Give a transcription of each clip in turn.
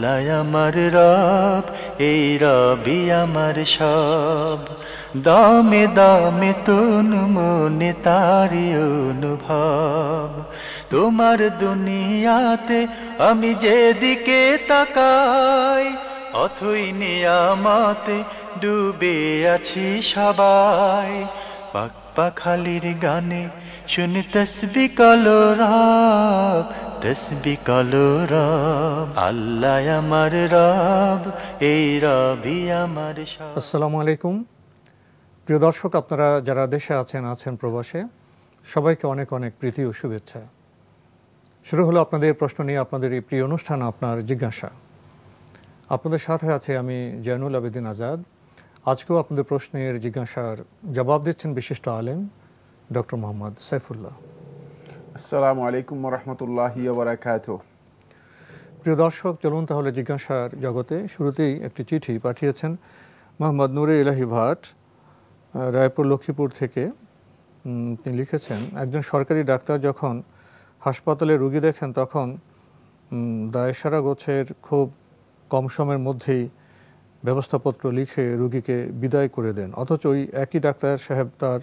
আল্লাহ আমার রব, এই রবি আমার সব। দামে দামে তন মনে তারি অনুভব। তোমার দুনিয়াতে আমি যেদিকে তাকাই, অথই নিয়ামতে ডুবে আছি সবাই। পাক পাখালির গানে শুনি তসবি কালো রব, তসবি কালো রব। আল্লাহ আমার রব, এই রবি আমার সব। আসসালামু আলাইকুম প্রিয় দর্শক, আপনারা যারা দেশে আছেন প্রবাসে, সবাইকে অনেক অনেক প্রীতি ও শুভেচ্ছা। শুরু হলো আপনাদের প্রশ্ন নিয়ে আপনাদের এই প্রিয় অনুষ্ঠান আপনার জিজ্ঞাসা। আপনাদের সাথে আছে আমি জয়নুল আবেদিন আজাদ। আজকেও আপনাদের প্রশ্নের জিজ্ঞাসার জবাব দিচ্ছেন বিশিষ্ট আলেম ডক্টর মোহাম্মদ সাইফুল্লাহ। আসসালামু আলাইকুম ওয়া রাহমাতুল্লাহি ওয়া বারাকাতুহু। প্রিয় দর্শক, চলুন তাহলে জিজ্ঞাসার জগতে। শুরুতেই একটি চিঠি পাঠিয়েছেন মোহাম্মদ নুরে ইলাহি ভাট, রায়পুর লক্ষ্মীপুর থেকে। তিনি লিখেছেন, একজন সরকারি ডাক্তার যখন হাসপাতালে রুগী দেখেন তখন দায়সারা গোছের খুব কম সময়ের মধ্যেই ব্যবস্থাপত্র লিখে রুগীকে বিদায় করে দেন, অথচ ওই একই ডাক্তার সাহেব তার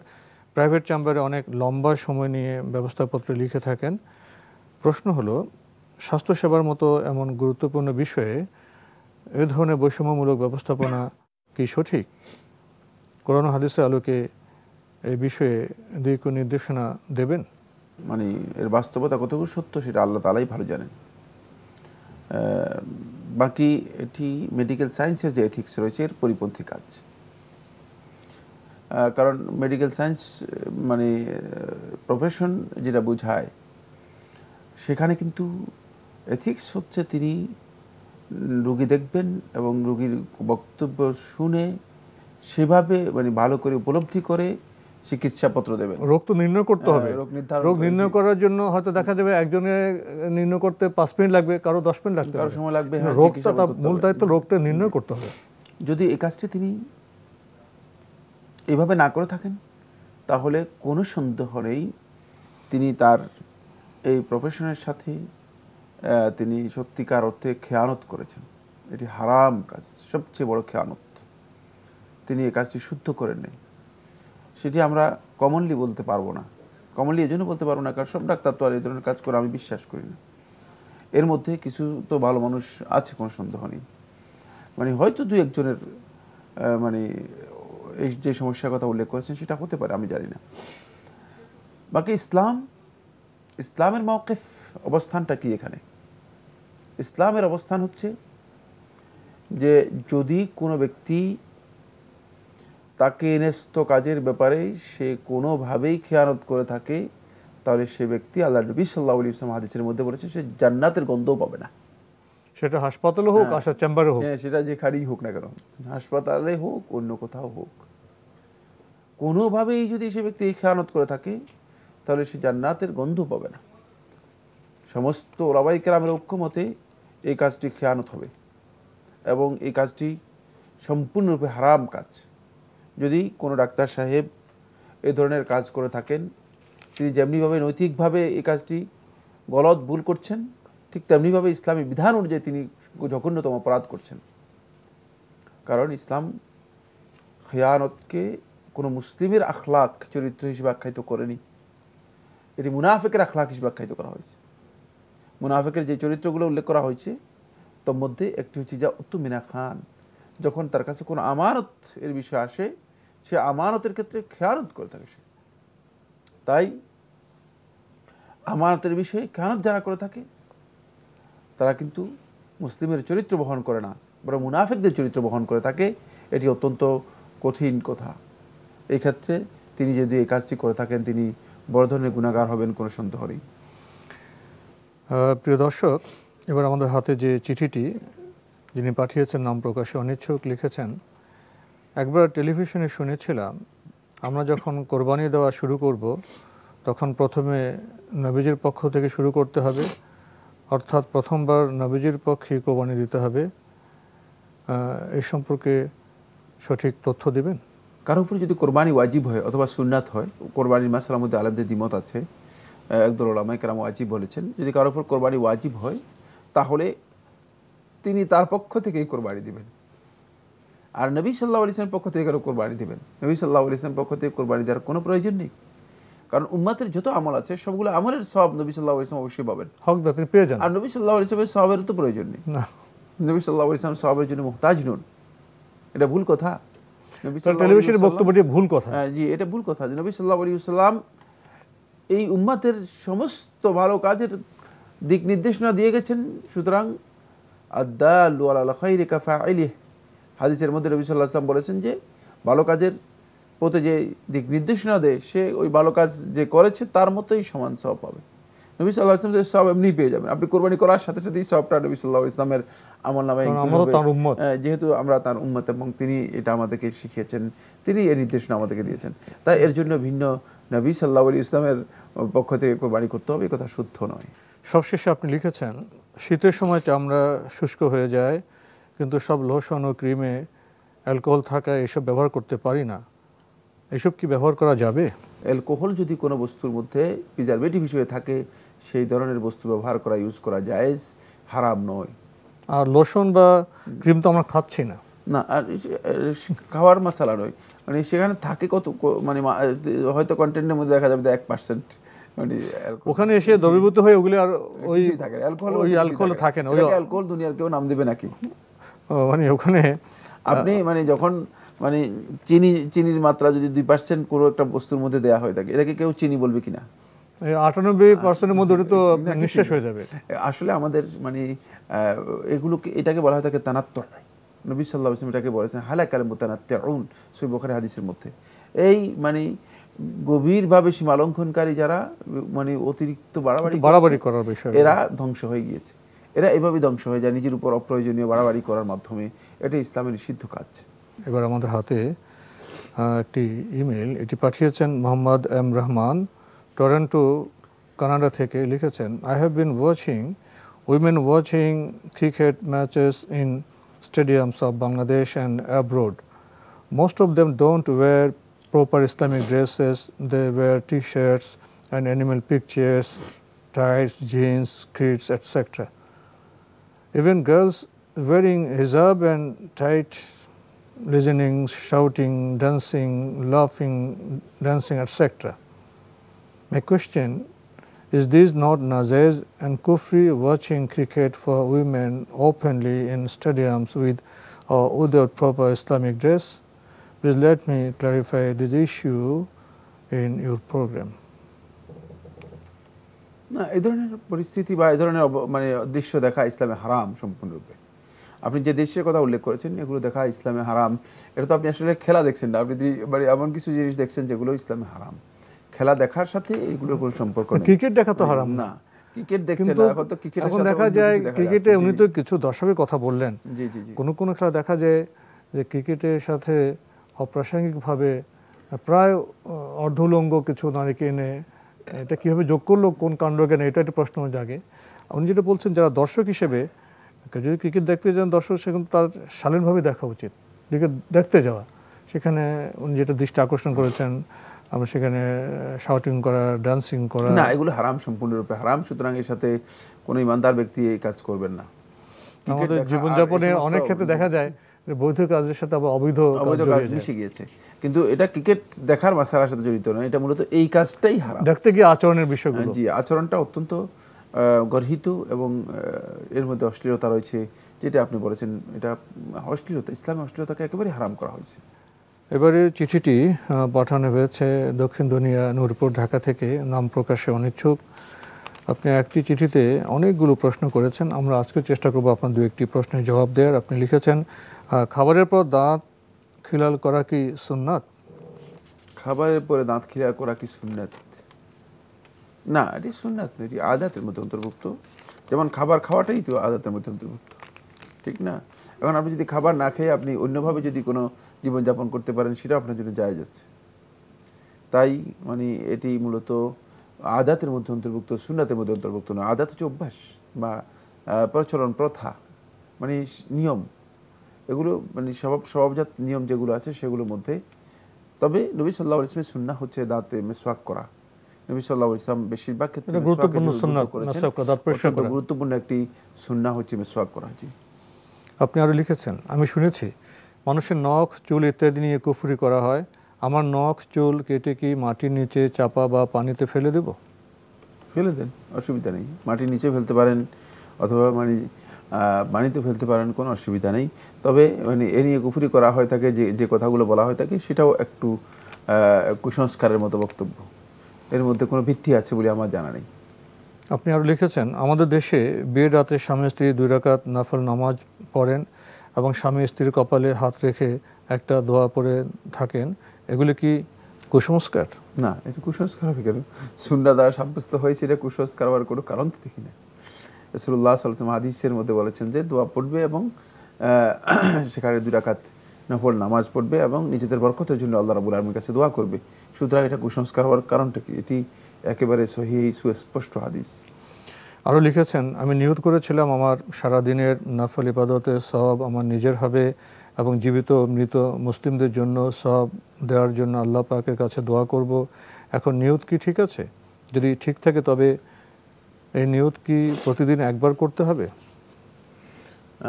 প্রাইভেট চেম্বারে অনেক লম্বা সময় নিয়ে ব্যবস্থাপত্র লিখে থাকেন। প্রশ্ন হলো, স্বাস্থ্যসেবার মতো এমন গুরুত্বপূর্ণ বিষয়ে এ ধরনের বৈষম্যমূলক ব্যবস্থাপনা কি সঠিক? কোরআন ও হাদিসের আলোকে এই বিষয়ে দিক নির্দেশনা দেবেন? মানে এর বাস্তবতা কতটুকু সত্য সেটা আল্লাহ তাআলাই ভালো জানেন। বাকি এটি মেডিকেল সায়েন্সের যে এথিক্স রয়েছে এর পরিপন্থী কাজ। কারণ মেডিকেল সায়েন্স মানে প্রফেশন যেটা বোঝায়, সেখানে কিন্তু এথিক্স হচ্ছে তিনি রুগী দেখবেন এবং রুগীর বক্তব্য শুনে সেভাবে মানে ভালো করে উপলব্ধি করে চিকিৎসাপত্র দেবেন। রোগ তো নির্ণয় করতে হবে, রোগ নির্ণয় করার জন্য হয়তো দেখা যাবে একজনে নির্ণয় করতে 5 মিনিট লাগবে, কারো 10 মিনিট লাগবে, কারো সময় লাগবে। রোগটা তার মূল দায়িত্ব রোগটা নির্ণয় করতে হবে। যদি এই কাজটি তিনি এভাবে না করে থাকেন তাহলে কোনো সন্দেহ নেই তিনি তার এই প্রফেশনের সাথে তিনি সত্যিকার অর্থে খেয়ানত করেছেন। এটি হারাম কাজ, সবচেয়ে বড় খেয়ানত। তিনি এই কাজটি শুদ্ধ করেন নাই। সেটি আমরা কমনলি বলতে পারবো না। কমনলি এই জন্য বলতে পারবো না কারণ সব ডাক্তার তো আর এই ধরনের কাজ করে আমি বিশ্বাস করি না। এর মধ্যে কিছু তো ভালো মানুষ আছে, কোনো সন্দেহ নেই। মানে হয়তো দু একজনের মানে এই যে সমস্যার কথা উল্লেখ করেছেন সেটা হতে পারে, আমি জানি না। বাকি ইসলামের মওকিফ অবস্থানটা কি এখানে? ইসলামের অবস্থান হচ্ছে যে যদি কোনো ব্যক্তি তাকে ন্যস্ত কাজের ব্যাপারে সে কোনোভাবেই খেয়ানত করে থাকে তাহলে সে ব্যক্তি, আল্লাহ নবী সাল্লাল্লাহু আলাইহি ওয়াসাল্লাম হাদিসের মধ্যে বলেছে, সে জান্নাতের গন্ধও পাবে না। সেটা হাসপাতালে হোক, আশা চেম্বারে হোক, সেটা যেখানেই হোক না কেন, হাসপাতালে হোক অন্য কোথাও হোক, কোনোভাবেই যদি সে ব্যক্তি খেয়ানত করে থাকে তাহলে সে জান্নাতের গন্ধ পাবে না। সমস্ত উলামায়ে কেরামের ঐক্যমতে এই কাজটি খেয়ানত হবে এবং এই কাজটি সম্পূর্ণরূপে হারাম কাজ। যদি কোনো ডাক্তার সাহেব এই ধরনের কাজ করে থাকেন, তিনি যেমনিভাবে নৈতিকভাবে এই কাজটি গলত ভুল করছেন, ঠিক তেমনিভাবে ইসলামী বিধান অনুযায়ী তিনি জঘন্যতম অপরাধ করছেন। কারণ ইসলাম খেয়ানতকে কোনো মুসলিমের আখলাক চরিত্র হিসেবে আখ্যায়িত করেনি, এটি মুনাফিকের আখলাক হিসেবে আখ্যায়িত করা হয়েছে। মুনাফিকের যে চরিত্রগুলো উল্লেখ করা হয়েছে তার মধ্যে একটি হচ্ছে যা উত্তুমিনা খান, যখন তার কাছে কোনো আমানত এর বিষয় আসে সে আমানতের ক্ষেত্রে খেয়ানত করে থাকে সে। তাই আমানতের বিষয়ে খেয়ানত যারা করে থাকে তারা কিন্তু মুসলিমের চরিত্র বহন করে না, বরং মুনাফিকদের চরিত্র বহন করে থাকে। এটি অত্যন্ত কঠিন কথা। এই ক্ষেত্রে তিনি যদি এই কাজটি করে থাকেন তিনি বড় ধরনের গুনাহগার হবেন, কোনো সন্দেহ নেই। প্রিয় দর্শক, এবার আমাদের হাতে যে চিঠিটি যিনি পাঠিয়েছেন নাম প্রকাশে অনিচ্ছুক, লিখেছেন, একবার টেলিভিশনে শুনেছিলাম আমরা যখন কোরবানি দেওয়া শুরু করব তখন প্রথমে নবীজির পক্ষ থেকে শুরু করতে হবে, অর্থাৎ প্রথমবার নবীজির পক্ষে কোরবানি দিতে হবে। এই সম্পর্কে সঠিক তথ্য দিবেন? কারো উপরে যদি কোরবানি ওয়াজিব হয় অথবা সুন্নাত হয়, কোরবানির মাসআলার মধ্যে আলেমদের দ্বিমত আছে। একদল উলামায়ে কেরাম ওয়াজিব বলেছেন। যদি কারো উপর কোরবানি ওয়াজিব হয় তাহলে তিনি তার পক্ষ থেকেই কোরবানি দিবেন। আর নবী সাল্লাল্লাহু আলাইহি ওয়াসাল্লামের পক্ষ থেকে কেন কোরবানি দিবেন? নবী সাল্লাল্লাহু আলাইহি ওয়াসাল্লামের পক্ষ থেকে কোরবানি দেওয়ার কোনো প্রয়োজন নেই, কারণ উম্মতের যত আমল আছে সবগুলো আমলের সওয়াব নবী সাল্লাল্লাহু আলাইহি ওয়াসাল্লাম অবশ্যই পাবেন, হকদার তিনি পেয়ে যান। আর নবী সাল্লাল্লাহু আলাইহি ওয়াসাল্লামের সওয়াবের তো প্রয়োজন নেই। নবী সাল্লাল্লাহু আলাইহি ওয়াসাল্লাম সওয়াবের জন্য মুহতাজ নন, এটা ভুল কথা। নবী টেলিভিশনের বক্তব্যটি ভুল কথা। জি, এটা ভুল কথা যে নবী সাল্লাল্লাহু আলাইহি ওয়াসাল্লাম এই উম্মতের সমস্ত ভালো কাজের দিক নির্দেশনা দিয়ে গেছেন। সুতরাং আদ-দাল্লু আলাল খায়রি কাফাইলিহি, হাদিসের মধ্যে নবী সাল্লাল্লাহু আলাইহি ওয়াসাল্লাম বলেছেন যে ভালো কাজের প্রতি যে দিক নির্দেশনা দেয় সে ওই ভালো কাজ যে করেছে তার মতোই সমান সওয়াব পাবে। নবী সাল্লাল্লাহু আলাইহি ওয়াসাল্লাম সওয়াব এমনি পেয়ে যাবেন, আপনি কোরবানি করার সাথে সাথেই সওয়াবটা নবী সাল্লাল্লাহু আলাইহি ওয়াসাল্লামের আমলনামায় যেহেতু আমরা তার উম্মত এবং তিনি এটা আমাদেরকে শিখিয়েছেন, তিনি এই নির্দেশনা আমাদেরকে দিয়েছেন, তাই এর জন্য ভিন্ন নবী সাল্লাল্লাহু আলাইহি ওয়াসাল্লামের পক্ষ থেকে কোরবানি করতে হবে এই কথা শুদ্ধ নয়। সবশেষে আপনি লিখেছেন শীতের সময় চামড়া শুষ্ক হয়ে যায়, কিন্তু সব লোশন ও ক্রিমে অ্যালকোহল থাকা এসব ব্যবহার করতে পারি না, এসব কি ব্যবহার করা যাবে? অ্যালকোহল যদি কোনো বস্তুর মধ্যে প্রিজারভেটিভ হিসেবে থাকে সেই ধরনের বস্তু ব্যবহার করা, ইউজ করা জায়েজ, হারাম নয়। আর লোশন বা ক্রিম তো আমরা খাচ্ছি না, না, আর খাওয়ার মশলা নয়, মানে সেখানে থাকে কত, মানে হয়তো কন্টেন্টের মধ্যে দেখা যাবে 1%, মানে ওখানে এসে দ্রবীভূত হয়ে ওগুলি আর ওই থাকে অ্যালকোহল, ওই অ্যালকোহল থাকে না। ওই অ্যালকোহল দুনিয়ার কেউ নাম দেবে নাকি? মানে ওখানে আপনি মানে যখন মানে চিনির মাত্রা যদি 2% কোনো একটা বস্তুর মধ্যে দেওয়া হয়ে থাকে, এটাকে কেউ চিনি বলবে কিনা? 98% মধ্যে তো নিঃশেষ হয়ে যাবে। আসলে আমাদের মানে এগুলোকে, এটাকে বলা হয় থাকে তানাত্তুর। নবী সাল্লাল্লাহু আলাইহি ওয়াসাল্লাম এটাকে বলেছেন হালাকাল মুতানাত্তিউন, সহিহ বুখারী হাদিসের মধ্যে। এই মানে গভীরভাবে সীমা লঙ্ঘনকারী যারা মানে অতিরিক্ত বাড়াবাড়ি করার বিষয়, এরা ধ্বংস হয়ে গিয়েছে। এরা এভাবে ধ্বংস হয়ে যায় নিজের উপর অপ্রয়োজনীয় বাড়াবাড়ি করার মাধ্যমে। এটা ইসলামের নিষিদ্ধ কাজ। এবার আমাদের হাতে একটি ইমেল, এটি পাঠিয়েছেন Mohammad M Rahman, Toronto, Canada থেকে। লিখেছেন, I have been watching women watching cricket matches in stadiums of Bangladesh and abroad. Most of them don't wear proper Islamic dresses. They wear t-shirts and animal pictures, ties, jeans, skirts, etc. Even girls wearing hijab and tight, listening, shouting, dancing, laughing, dancing, etc. My question is, this not najaiz and kufri watching cricket for women openly in stadiums with or without proper Islamic dress? Please let me clarify this issue in your program. না, এই ধরনের পরিস্থিতি বা এই ধরনের মানে দৃশ্য দেখা ইসলামে হারাম সম্পূর্ণরূপে। আপনি যে দেশের কথা উল্লেখ করেছেন এগুলো দেখা ইসলামে হারাম। এটা তো আপনি আসলে খেলা দেখছেন না, আপনি মানে এমন কিছু জিনিস দেখছেন যেগুলো ইসলামে হারাম। খেলা দেখার সাথে এগুলোর কোনো সম্পর্ক নেই। ক্রিকেট দেখা তো হারাম না, ক্রিকেট দেখছেন না, এখন তো ক্রিকেট এখন দেখা যায় ক্রিকেটে উনি তো কিছু দর্শকের কথা বললেন। জি জি জি, কোনো কোনো খেলা দেখা যায় যে ক্রিকেটের সাথে অপ্রাসঙ্গিকভাবে প্রায় অর্ধলঙ্গ কিছু নারীকে এনে এটা কীভাবে যোগ করলো, কোন কাণ্ড জ্ঞানে, এটা একটা প্রশ্ন জাগে। উনি যেটা বলছেন যারা দর্শক হিসেবে যদি ক্রিকেট দেখতে যান দর্শক, সেখানে তার শালীনভাবে দেখা উচিত। ক্রিকেট দেখতে যাওয়া, সেখানে উনি যেটা দৃষ্টি আকর্ষণ করেছেন আমরা সেখানে শাউটিং করা, ডান্সিং করা, না, এগুলো হারাম, সম্পূর্ণরূপে হারাম। সুতরাং এর সাথে কোনো ইমানদার ব্যক্তি এই কাজ করবেন না। আমাদের জীবনযাপনের অনেক ক্ষেত্রে দেখা যায় বৈধ কাজের সাথে আবার অবৈধ কাজ মিশে গিয়েছে, কিন্তু এটা ক্রিকেট দেখার মাসালার সাথে জড়িত নয়, এটা মূলত এই কাজটাই হারাম। দেখতে গিয়ে আচরণের বিষয়গুলো, জি, আচরণটা অত্যন্ত গর্হিত এবং এর মধ্যে অশ্লীলতা রয়েছে, যেটা আপনি বলেছেন এটা অশ্লীলতা। ইসলামে অশ্লীলতাকে একেবারে হারাম করা হয়েছে। এবারে চিঠিটি পাঠানো হয়েছে দক্ষিণ দুনিয়া, নূরপুর, ঢাকা থেকে। নাম প্রকাশে অনিচ্ছুক। আপনি একটি চিঠিতে অনেকগুলো প্রশ্ন করেছেন, আমরা আজকে চেষ্টা করব আপনার দু একটি প্রশ্নের জবাব দেওয়ার। আপনি লিখেছেন, খাবারের পর দাঁত খিলাল করা কি সুন্নাত? খাবারের পরে দাঁত খিলাল করা কি সুন্নাত? না, এটি সুন্নাত নয়, এটি আদাতের মধ্যে অন্তর্ভুক্ত। যেমন খাবার খাওয়াটাই তো আদাতের মধ্যে অন্তর্ভুক্ত, ঠিক না? এখন আপনি যদি খাবার না খেয়ে আপনি অন্যভাবে যদি কোনো জীবনযাপন করতে পারেন সেটা আপনার জন্য জায়েজ আছে। তাই মানে এটি মূলত আদাতের মধ্যে অন্তর্ভুক্ত, সুন্নাতের মধ্যে অন্তর্ভুক্ত নয়। আদাত হচ্ছে অভ্যাস বা প্রচলন, প্রথা, মানে নিয়ম। এগুলো মানে স্বভাবজাত নিয়ম যেগুলো আছে সেগুলোর মধ্যে। তবে নবী সাল্লাল্লাহু আলাইহি ওয়াসাল্লামের সুন্নাহ হচ্ছে দাঁতে মেসওয়াক করা। নবী সাল্লাল্লাহু আলাইহি ওয়াসাল্লাম বেশিরভাগ ক্ষেত্রে গুরুত্বপূর্ণ সুন্নাত, গুরুত্বপূর্ণ একটি সুন্নাহ হচ্ছে মেসওয়াক করা। জি। আপনি আরও লিখেছেন, আমি শুনেছি মানুষের নখ চুল ইত্যাদি নিয়ে কুফরি করা হয়, আমার নখ চুল কেটে কি মাটির নিচে চাপা বা পানিতে ফেলে দেব? ফেলে দেন, অসুবিধা নেই। মাটির নিচে ফেলতে পারেন অথবা পানিতে ফেলতে পারেন, কোনো অসুবিধা নেই। তবে এ নিয়ে কুফরি করা হয় থাকে, যে কথাগুলো বলা হয় থাকে সেটাও একটু কুসংস্কারের মতো বক্তব্য, এর মধ্যে কোনো ভিত্তি আছে বলে আমার জানা নেই। আপনি আরও লিখেছেন, আমাদের দেশে বিয়ের রাতে স্বামী স্ত্রী 2 রাকাত নফল নামাজ পড়েন এবং স্বামী স্ত্রীর কপালে হাত রেখে একটা দোয়া পড়ে থাকেন, এগুলি কি কুসংস্কার? না, এটা কুসংস্কার হবে কেন? সুন্নাহ দ্বারা সাব্যস্ত হয়েছে, এটা কুসংস্কার হওয়ার কোনো কারণ তো দেখি না। রাসূলুল্লাহ সাল্লাল্লাহু আলাইহি ওয়াসাল্লাম হাদিসের মধ্যে বলেছেন যে দোয়া পড়বে এবং সেখানে 2 রাকাত নফল নামাজ পড়বে এবং নিজেদের বরকতের জন্য আল্লাহ রাব্বুল আলামিনের কাছে দোয়া করবে। সুতরাং এটা কুসংস্কার হওয়ার কারণটা কি? এটি একেবারে সহিহ সুস্পষ্ট হাদিস। আরও লিখেছেন, আমি নিয়ত করেছিলাম আমার সারাদিনের নফল ইবাদতের সওয়াব আমার নিজের হবে এবং জীবিত মৃত মুসলিমদের জন্য সওয়াব দেওয়ার জন্য আল্লাহ পাকের কাছে দোয়া করব। এখন নিয়ত কি ঠিক আছে? যদি ঠিক থাকে তবে এই নিয়ত কি প্রতিদিন একবার করতে হবে?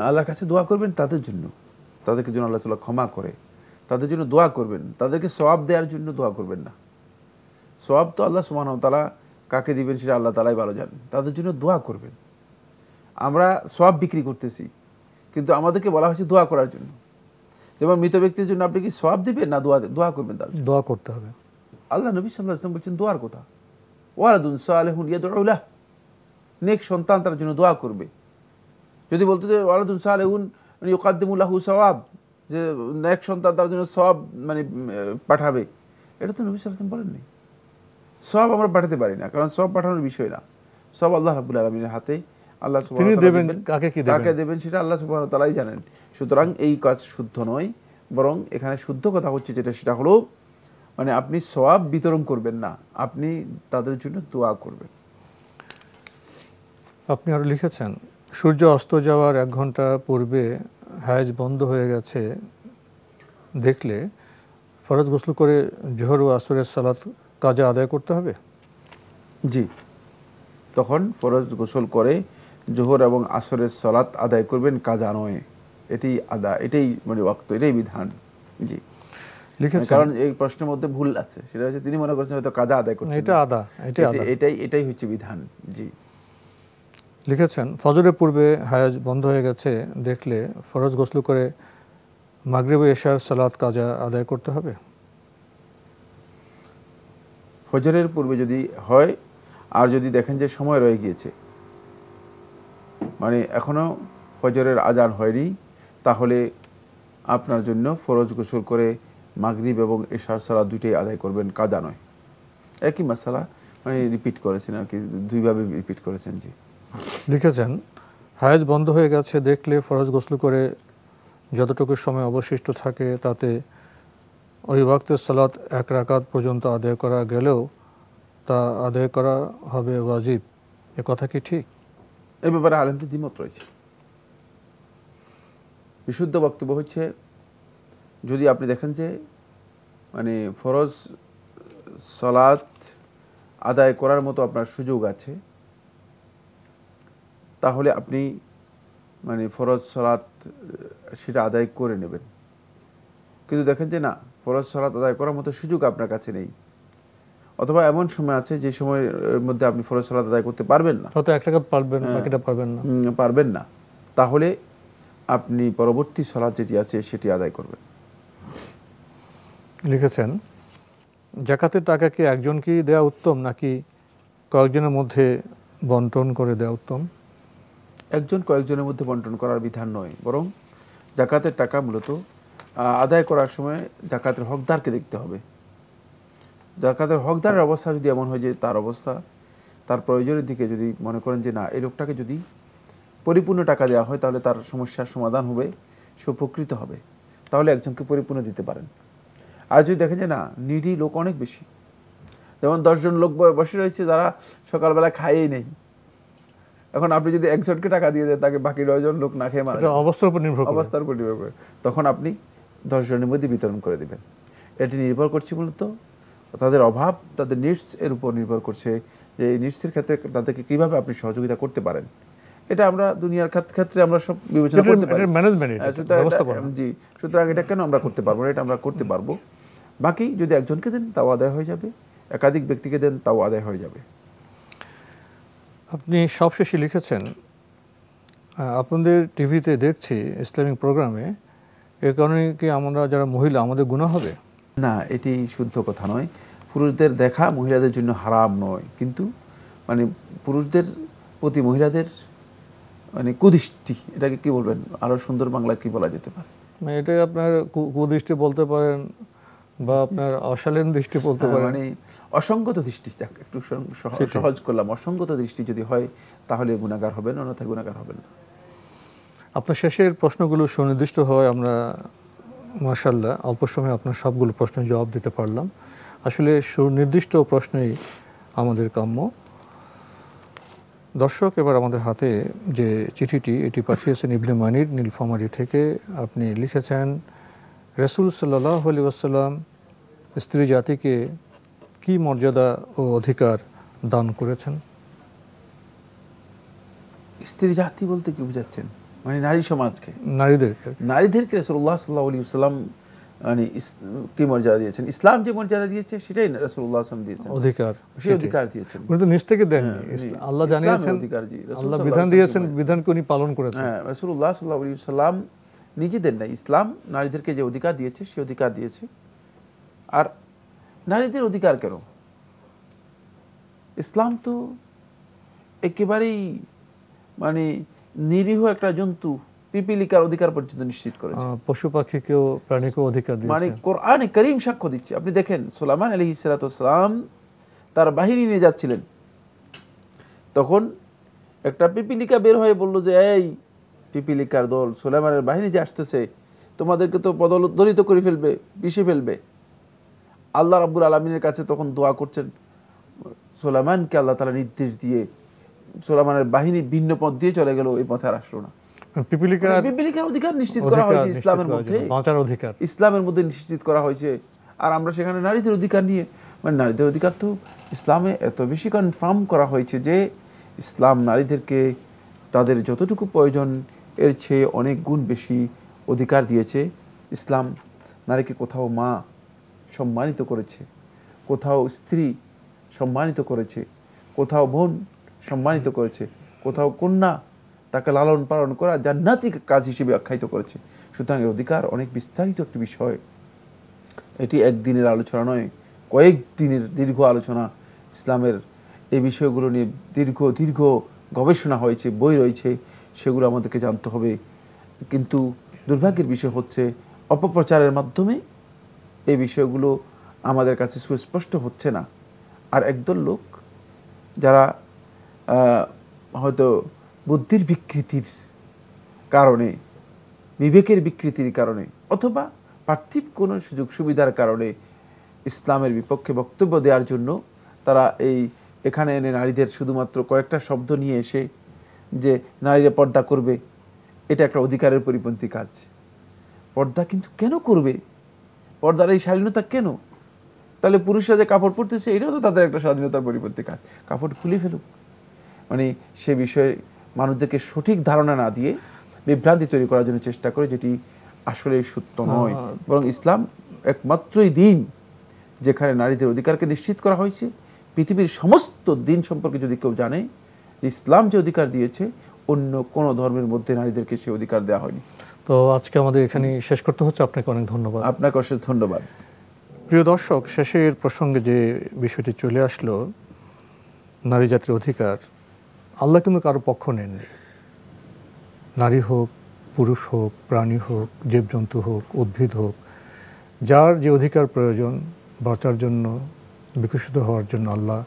আল্লাহর কাছে দোয়া করবেন তাদের জন্য, তাদেরকে যেন আল্লাহ তাআলা ক্ষমা করে, তাদের জন্য দোয়া করবেন, তাদেরকে সওয়াব দেওয়ার জন্য দোয়া করবেন না। সওয়াব তো আল্লাহ সুবহানাহু ওয়া তাআলা কাকে দিবেন সেটা আল্লাহ তাআলাই ভালো জানেন। তাদের জন্য দোয়া করবেন। আমরা সওয়াব বিক্রি করতেছি, কিন্তু আমাদেরকে বলা হয়েছে দোয়া করার জন্য। যেমন মৃত ব্যক্তির জন্য আপনি কি সওয়াব দিবেন না দোয়া করবেন? তার দোয়া করতে হবে। আল্লাহ নবী সাল্লাল্লাহু আলাইহি ওয়াসাল্লাম বলছেন দোয়ার কথা, ওয়ালাদুন সালিহুন ইয়াদউ লাহ, নেক সন্তান তার জন্য দোয়া করবে। যদি বলতো যে ওয়ালাদুন সালিহুন ইউকাদ্দিমু লাহু সওয়াব, যে নেক সন্তান তার জন্য সওয়াব পাঠাবে, এটা তো নবী সাল্লাল্লাহু আলাইহি ওয়াসাল্লাম বলেননি। সওয়াব আমরা পাঠাতে পারি না, কারণ সওয়াব পাঠানোর বিষয় না, সব আল্লাহ রাব্বুল আলামিনের হাতে। আল্লাহ সুবহানাহু ওয়া তাআলা কাকে দেবেন সেটা আল্লাহ সুবহানাহু ওয়া তাআলাই জানেন। সুতরাং এই কাজ শুদ্ধ নয়, বরং এখানে শুদ্ধ কথা হচ্ছে সেটা হলো আপনি সওয়াব বিতরণ করবেন না, আপনি তাদের জন্য দোয়া করবেন। আপনি আরও লিখেছেন, সূর্য অস্ত যাওয়ার 1 ঘন্টা পূর্বে হায়েজ বন্ধ হয়ে গেছে দেখলে ফরজ গোসল করে জোহর ও আসরের সালাত কাজা আদায় করতে হবে? জি, তখন ফরজ গোসল করে জোহর এবং আসরের সালাত আদায় করবেন, কাজা নয়। এটাই এটাই ওয়াক্ত, এটাই বিধান। জি, কারণ এই প্রশ্নের মধ্যে ভুল আছে, সেটা হচ্ছে তিনি মনে করছেন হয়তো কাজা আদায় করছেন, এটাই হচ্ছে বিধান। জি, লিখেছেন, ফজরের পূর্বে হায়েজ বন্ধ হয়ে গেছে দেখলে ফরজ গোসল করে মাগরিব ও ইশার সালাত কাজা আদায় করতে হবে? ফজরের পূর্বে যদি হয়, আর যদি দেখেন যে সময় রয়ে গিয়েছে, এখনো ফজরের আজান হয়নি, তাহলে আপনার জন্য ফরজ গোসল করে মাগরিব এবং ইশার সালাত দুইটাই আদায় করবেন, কাজা নয়। একই মাসালা রিপিট করেছেন আর কি, দুইভাবে রিপিট করেছেন। জি, লিখেছেন, হায়েজ বন্ধ হয়ে গেছে দেখলে ফরজ গোসল করে যতটুকু সময় অবশিষ্ট থাকে তাতে ওই ওয়াক্তের সালাত 1 রাকাত পর্যন্ত আদায় করা গেলেও তা আদায় করা হবে ওয়াজিব, এ কথা কি ঠিক? এ ব্যাপারে আলেমদের দ্বিমত রয়েছে। বিশুদ্ধ বক্তব্য হচ্ছে, যদি আপনি দেখেন যে ফরজ সালাত আদায় করার মতো আপনার সুযোগ আছে, তাহলে আপনি ফরজ সালাত সেটা আদায় করে নেবেন। কিন্তু দেখেন যে না, ফরজ সালাত আদায় করার মতো সুযোগ আপনার কাছে নেই, অথবা এমন সময় আছে যে সময়ের মধ্যে আপনি ফরজ সালাত আদায় করতে পারবেন না, হয়তো 1 রাকাত পারবেন, বাকিটা পারবেন না, তাহলে আপনি পরবর্তী সালাত যেটি আছে সেটি আদায় করবেন। লিখেছেন, যাকাতের টাকা কি একজনকেই দেওয়া উত্তম নাকি কয়েকজনের মধ্যে বন্টন করে দেওয়া উত্তম? একজন কয়েকজনের মধ্যে বন্টন করার বিধান নয়, বরং যাকাতের টাকা মূলত আদায় করার সময় যাকাতের হকদারকে দেখতে হবে। যাকাতের হকদারের অবস্থা যদি এমন হয় যে তার প্রয়োজনের দিকে যদি মনে করেন যে না, এই লোকটাকে যদি পরিপূর্ণ টাকা দেওয়া হয় তাহলে তার সমস্যার সমাধান হবে, সে উপকৃত হবে, তাহলে একজনকে পরিপূর্ণ দিতে পারেন। আর যদি দেখেন যে না, নিডি লোক অনেক বেশি, যেমন 10 জন লোক বসে রয়েছে যারা সকালবেলা খাইয়েই নেই, এখন আপনি যদি একজনকে টাকা দিয়ে দেন, তাকে বাকি 9 জন লোক না খেয়ে মারা যাবে, অবস্থার উপর নির্ভর করে, তখন আপনি 10 জনের মধ্যে বিতরণ করে দিবেন। এটি নির্ভর করছে মূলত তাদের অভাব, তাদের নিডস এর উপর নির্ভর করছে যে এই নিডসের ক্ষেত্রে তাদেরকে কীভাবে আপনি সহযোগিতা করতে পারেন, এটা আমরা দুনিয়ার ক্ষেত্রে আমরা সব বিবেচনা করতে পারি, জি। সুতরাং এটা কেন আমরা করতে পারবো না? এটা আমরা করতে পারবো। বাকি যদি একজনকে দেন তাও আদায় হয়ে যাবে, একাধিক ব্যক্তিকে দেন তাও আদায় হয়ে যাবে। আপনি সবশেষে লিখেছেন, আপনাদের টিভিতে দেখছি ইসলামিক প্রোগ্রামে, এ কারণে কি আমরা যারা মহিলা আমাদের গুনাহ হবে? না, এটি শুদ্ধ কথা নয়। পুরুষদের দেখা মহিলাদের জন্য হারাম নয়, কিন্তু মানে পুরুষদের প্রতি মহিলাদের মানে কুদৃষ্টি, এটাকে কি বলবেন, আরো সুন্দর বাংলা কি বলা যেতে পারে? এটাই আপনার কুদৃষ্টি বলতে পারেন বা আপনার অশালীন দৃষ্টি বলতে পারেন, মানে অসঙ্গত দৃষ্টি, একটু সহজ করলাম। অসঙ্গত দৃষ্টি যদি হয় তাহলে গুনাহগার হবেন, অন্যথায় গুনাহগার হবেন না। আপনার শেষের প্রশ্নগুলো সুনির্দিষ্ট হয়, আমরা মাশাআল্লাহ অল্প সময়ে আপনার সবগুলো প্রশ্নের জবাব দিতে পারলাম। আসলে সুনির্দিষ্ট প্রশ্নই আমাদের কাম্য। দর্শক, এবার আমাদের হাতে যে চিঠিটি, এটি পাঠিয়েছেন ইবনে মানির নীলফামারী থেকে। আপনি লিখেছেন, রাসূল সাল্লাল্লাহু আলাইহি ওয়াসাল্লাম স্ত্রী জাতিকে কি মর্যাদা ও অধিকার দান করেছেন? স্ত্রী জাতি বলতে কি বুঝাচ্ছেন? মানে নারী সমাজকে, নারীদেরকে রাসূলুল্লাহ সাল্লাল্লাহু আলাইহি ওয়াসাল্লাম মানে কি মর্যাদা দিয়েছেন? ইসলাম যে মর্যাদা দিয়েছে সেটাই রাসূলুল্লাহ সাল্লাল্লাহু আলাইহি ওয়াসাল্লাম দিয়েছেন, অধিকার, সেই অধিকার দিয়েছেন। কিন্তু নিজ থেকে দেননি, আল্লাহ জানিয়েছেন, আল্লাহ বিধান দিয়েছেন, বিধানকে উনি পালন করেছেন। হ্যাঁ, রাসূলুল্লাহ সাল্লাল্লাহু আলাইহি ওয়াসাল্লাম নিজে দেন না, ইসলাম নারীদেরকে যে অধিকার দিয়েছে সেই অধিকার দিয়েছে। আর নারীদের অধিকার কেন? ইসলাম তো একেবারেই মানে নিরীহ একটা জন্তু পিপিলিকার অধিকার পর্যন্ত নিশ্চিত করেছে, পশু পাখিকেও প্রাণীকেও অধিকার দিয়েছে। মানে কোরআনে কারীম সাক্ষ্য দিচ্ছে। আপনি দেখেন, সুলাইমান আলাইহিস সালাতু ওয়াস সালাম তার বাহিনী নিয়ে যাচ্ছিলেন, তখন একটা পিপিলিকা বের হয়ে বলল যে, এই পিপিলিকার দল, সুলাইমানের বাহিনী যে আসতেছে তোমাদেরকে তো পদদলিত করে ফেলবে, পিষে ফেলবে। আল্লাহ রাব্বুল আলামিনের কাছে তখন দোয়া করছেন, সুলাইমানকে আল্লাহ তাআলা নির্দেশ দিয়ে সুলাইমানের বাহিনী ভিন্ন পথ দিয়ে চলে গেল, এই পথে আর আসলো না। পিপিলিকার অধিকার নিশ্চিত করা হয়েছে ইসলামের মধ্যে, বাঁচার অধিকার ইসলামের মধ্যে নিশ্চিত করা হয়েছে। আর আমরা সেখানে নারীদের অধিকার নিয়ে, মানে নারীদের অধিকার তো ইসলামে এত বেশি কনফার্ম করা হয়েছে যে ইসলাম নারীদেরকে তাদের যতটুকু প্রয়োজন এর চেয়ে অনেক গুণ বেশি অধিকার দিয়েছে। ইসলাম নারীকে কোথাও মা সম্মানিত করেছে, কোথাও স্ত্রী সম্মানিত করেছে, কোথাও বোন সম্মানিত করেছে, কোথাও কন্যা, তাকে লালন পালন করা জান্নাতি কাজ হিসেবে আখ্যায়িত করেছে। সুতরাং এর অধিকার অনেক বিস্তারিত একটি বিষয়। এটি একদিনের আলোচনা নয়, কয়েক দিনের দীর্ঘ আলোচনা। ইসলামের এই বিষয়গুলো নিয়ে দীর্ঘ গবেষণা হয়েছে, বই রয়েছে, সেগুলো আমাদেরকে জানতে হবে। কিন্তু দুর্ভাগ্যের বিষয় হচ্ছে অপপ্রচারের মাধ্যমে এই বিষয়গুলো আমাদের কাছে সুস্পষ্ট হচ্ছে না। আর একদল লোক যারা হয়তো বুদ্ধির বিকৃতির কারণে, বিবেকের বিকৃতির কারণে, অথবা পার্থিব কোনো সুযোগ সুবিধার কারণে ইসলামের বিপক্ষে বক্তব্য দেওয়ার জন্য তারা এখানে এনে নারীদের শুধুমাত্র কয়েকটা শব্দ নিয়ে এসে যে নারীরা পর্দা করবে, এটা একটা অধিকারের পরিপন্থী কাজ। পর্দা কিন্তু কেন করবে? পর্দার এই স্বাধীনতা কেন? তাহলে পুরুষরা যে কাপড় পরতেছে এটাও তো তাদের একটা স্বাধীনতার পরিপন্থী কাজ। কাপড় খুলে ফেলুক। মানে সে বিষয়ে মানুষদেরকে সঠিক ধারণা না দিয়ে বিভ্রান্তি তৈরি করার জন্য চেষ্টা করে, যেটি আসলে সত্য নয়। বরং ইসলাম একমাত্রই দিন যেখানে নারীদের অধিকারকে নিশ্চিত করা হয়েছে। পৃথিবীর সমস্ত দিন সম্পর্কে যদি কেউ জানে, ইসলাম যে অধিকার দিয়েছে অন্য কোনো ধর্মের মধ্যে নারীদেরকে সে অধিকার দেওয়া হয়নি। তো আজকে আমাদের এখানে শেষ করতে হচ্ছে। আপনাকে অনেক ধন্যবাদ। আপনাকে অশেষ ধন্যবাদ। প্রিয় দর্শক, শেষের প্রসঙ্গে যে বিষয়টি চলে আসলো, নারী জাতির অধিকার, আল্লাহ কিন্তু কারো পক্ষ নেননি। নারী হোক, পুরুষ হোক, প্রাণী হোক, জীবজন্তু হোক, উদ্ভিদ হোক, যার যে অধিকার প্রয়োজন বাঁচার জন্য, বিকশিত হওয়ার জন্য আল্লাহ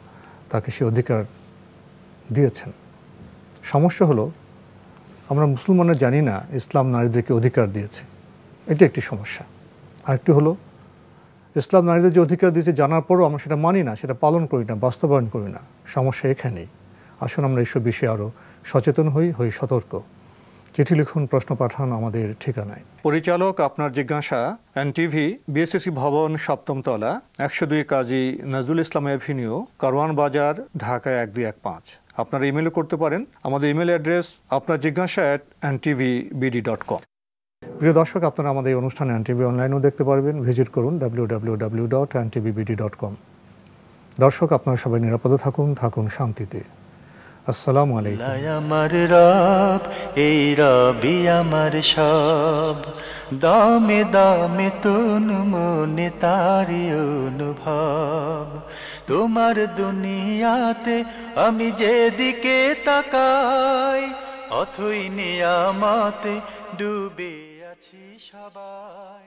তাকে সে অধিকার দিয়েছেন। সমস্যা হলো আমরা মুসলমানরা জানি না ইসলাম নারীদেরকে অধিকার দিয়েছে, এটা একটি সমস্যা। আরেকটি হলো ইসলাম নারীদের যে অধিকার দিয়েছে জানার পরও আমরা সেটা মানি না, সেটা পালন করি না, বাস্তবায়ন করি না। সমস্যা এখানেই। আসুন আমরা এইসব বিষয়ে আরও সচেতন হই সতর্ক। চিঠি লিখুন, প্রশ্ন পাঠান আমাদের ঠিকানায়। পরিচালক আপনার জিজ্ঞাসা, এনটিভি, বিএসসি ভবন, 7ম তলা, 102 কাজী নজরুল ইসলাম এভিনিউ, কারওয়ান বাজার, ঢাকা 1215। আপনারা ইমেলও করতে পারেন। আমাদের ইমেল অ্যাড্রেস আপনার জিজ্ঞাসা @ntvbd.com। প্রিয় দর্শক, আপনারা আমাদের এই অনুষ্ঠানে এনটিভি অনলাইনেও দেখতে পারবেন। ভিজিট করুন www.ntvbd.com। দর্শক, আপনারা সবাই নিরাপদে থাকুন, থাকুন শান্তিতে। আসসালামু আলাইকুম। আমার রব, এই রবি আমার সব, দামে দামে তুন মনে তারি অনুভব। তোমার দুনিয়াতে আমি যেদিকে তাকাই, অথই নিয়ামতে ডুবে আছি সবাই।